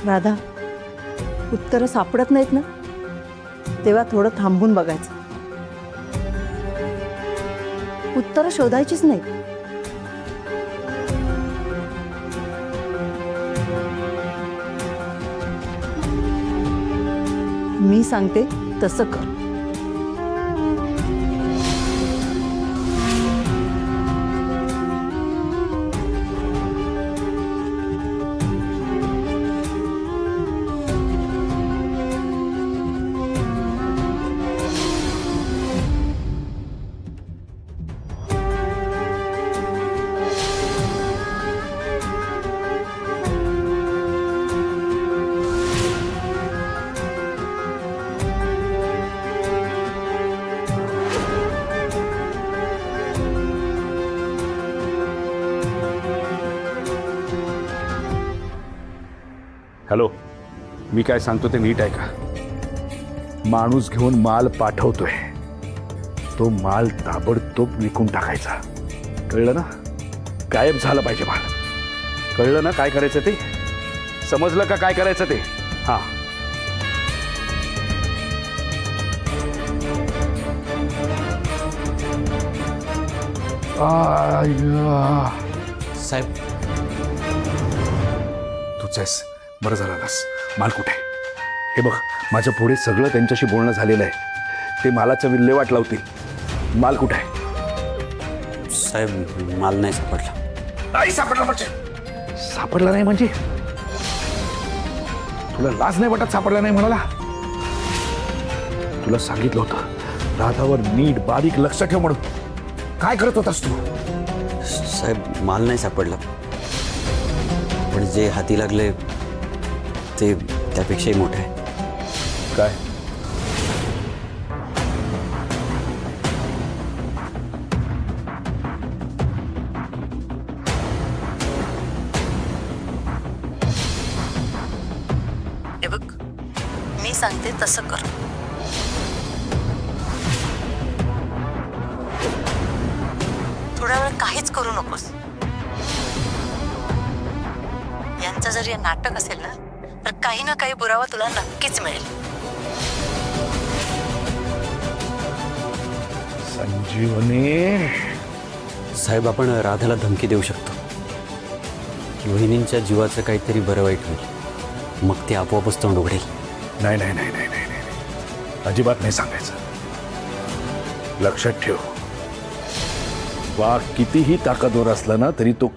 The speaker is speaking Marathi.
राधा, उत्तरं सापडत नाहीत ना, तेव्हा थोडं थांबून बघायचं. उत्तरं शोधायचीच नाहीत. मी सांगते तसं कर. हॅलो, मी काय सांगतो ते नीट आहे का? माणूस घेऊन माल पाठवतोय, तो माल ताबडतोब विकून टाकायचा. कळलं ना? गायब झाला पाहिजे माल. कळलं ना काय करायचं ते? समजलं का काय करायचं ते? हां. साहेब, तूच आहेस, बरं झालं नास. माल कुठे? हे बघ, माझ्या पुढे सगळं त्यांच्याशी बोलणं झालेलं आहे. ते मालाचं विल्हेवाट लावतील. माल कुठे आहे? साहेब माल नाही सापडला. नाही सापडला म्हणजे? सापडला नाही म्हणजे? तुला लाज नाही वाटत सापडला नाही म्हणाला? तुला सांगितलं होतं राधावर नीट बारीक लक्ष ठेव म्हणून. काय करत होतास तू? साहेब माल नाही सापडला, पण जे हाती लागले ते त्यापेक्षाही मोठे आहे. काय? हे बघ, मी सांगते तसं कर. थोडा वेळ काहीच करू नकोस. यांचं जर हे नाटक असेल ना, तर काही ना काही पुरावा तुला नक्कीच मिळेल. संजीवनी, साहेब आपण राधाला धमकी देऊ शकतो. वहिनींच्या जीवाचं काहीतरी बरं वाईट होईल, मग ते आपोआपच तोंड उघडेल. नाही नाही नाही नाही नाही नाही, अजिबात नाही सांगायचं. लक्षात ठेव, वाघ कितीही ताकदवर असला ना तरी तो